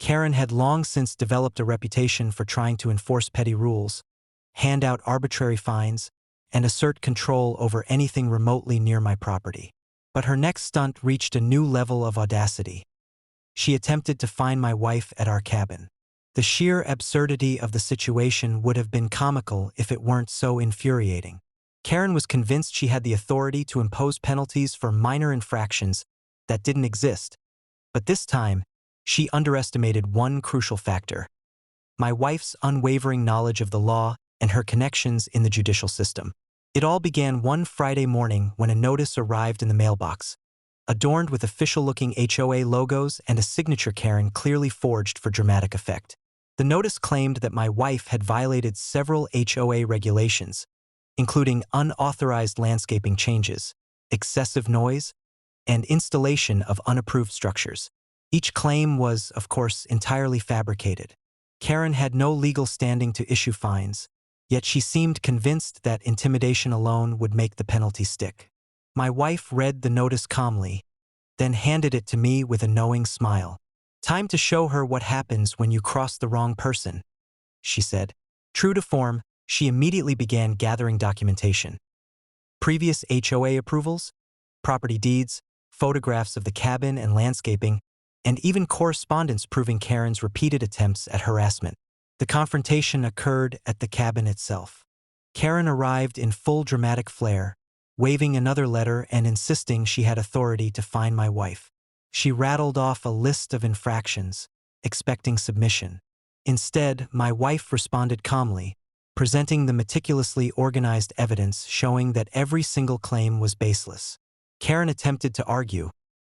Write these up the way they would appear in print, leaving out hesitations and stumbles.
Karen had long since developed a reputation for trying to enforce petty rules, hand out arbitrary fines, and assert control over anything remotely near my property. But her next stunt reached a new level of audacity. She attempted to fine my wife at our cabin. The sheer absurdity of the situation would have been comical if it weren't so infuriating. Karen was convinced she had the authority to impose penalties for minor infractions that didn't exist. But this time, she underestimated one crucial factor: my wife's unwavering knowledge of the law and her connections in the judicial system. It all began one Friday morning when a notice arrived in the mailbox, adorned with official-looking HOA logos and a signature Karen clearly forged for dramatic effect. The notice claimed that my wife had violated several HOA regulations, including unauthorized landscaping changes, excessive noise, and installation of unapproved structures. Each claim was, of course, entirely fabricated. Karen had no legal standing to issue fines, yet she seemed convinced that intimidation alone would make the penalty stick. My wife read the notice calmly, then handed it to me with a knowing smile. "Time to show her what happens when you cross the wrong person," she said. True to form, she immediately began gathering documentation. Previous HOA approvals, property deeds, photographs of the cabin and landscaping, and even correspondence proving Karen's repeated attempts at harassment. The confrontation occurred at the cabin itself. Karen arrived in full dramatic flair, waving another letter and insisting she had authority to fine my wife. She rattled off a list of infractions, expecting submission. Instead, my wife responded calmly, presenting the meticulously organized evidence showing that every single claim was baseless. Karen attempted to argue,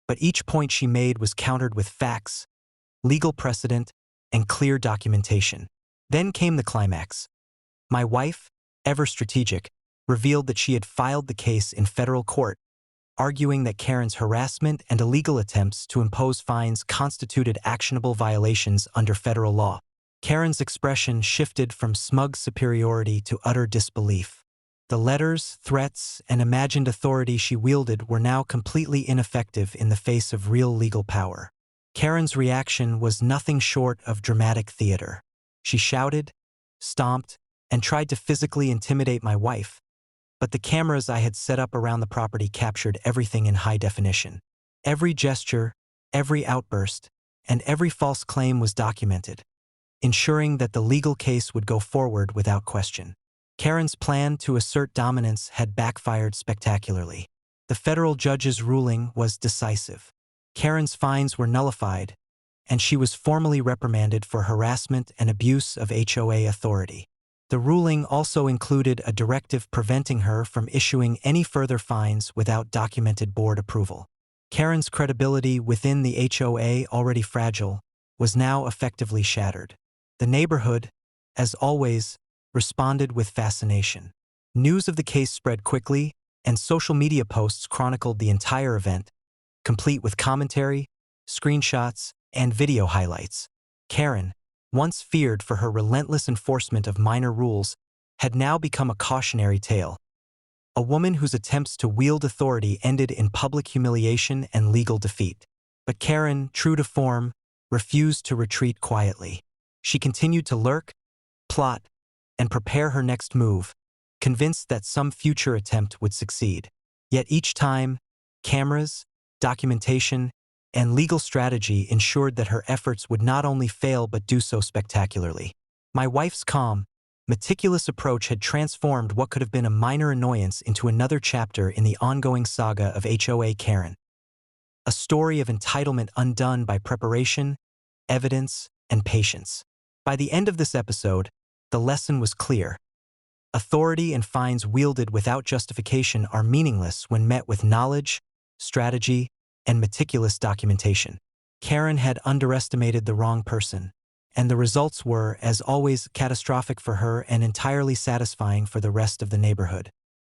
but each point she made was countered with facts, legal precedent, and clear documentation. Then came the climax. My wife, ever strategic, revealed that she had filed the case in federal court, arguing that Karen's harassment and illegal attempts to impose fines constituted actionable violations under federal law. Karen's expression shifted from smug superiority to utter disbelief. The letters, threats, and imagined authority she wielded were now completely ineffective in the face of real legal power. Karen's reaction was nothing short of dramatic theater. She shouted, stomped, and tried to physically intimidate my wife, but the cameras I had set up around the property captured everything in high definition. Every gesture, every outburst, and every false claim was documented, ensuring that the legal case would go forward without question. Karen's plan to assert dominance had backfired spectacularly. The federal judge's ruling was decisive. Karen's fines were nullified, and she was formally reprimanded for harassment and abuse of HOA authority. The ruling also included a directive preventing her from issuing any further fines without documented board approval. Karen's credibility within the HOA, already fragile, was now effectively shattered. The neighborhood, as always, responded with fascination. News of the case spread quickly, and social media posts chronicled the entire event, complete with commentary, screenshots, and video highlights. Karen, once feared for her relentless enforcement of minor rules, had now become a cautionary tale. A woman whose attempts to wield authority ended in public humiliation and legal defeat. But Karen, true to form, refused to retreat quietly. She continued to lurk, plot, and prepare her next move, convinced that some future attempt would succeed. Yet each time, cameras, documentation, and legal strategy ensured that her efforts would not only fail but do so spectacularly. My wife's calm, meticulous approach had transformed what could have been a minor annoyance into another chapter in the ongoing saga of HOA Karen. A story of entitlement undone by preparation, evidence, and patience. By the end of this episode, the lesson was clear. Authority and fines wielded without justification are meaningless when met with knowledge, strategy, and meticulous documentation. Karen had underestimated the wrong person, and the results were, as always, catastrophic for her and entirely satisfying for the rest of the neighborhood.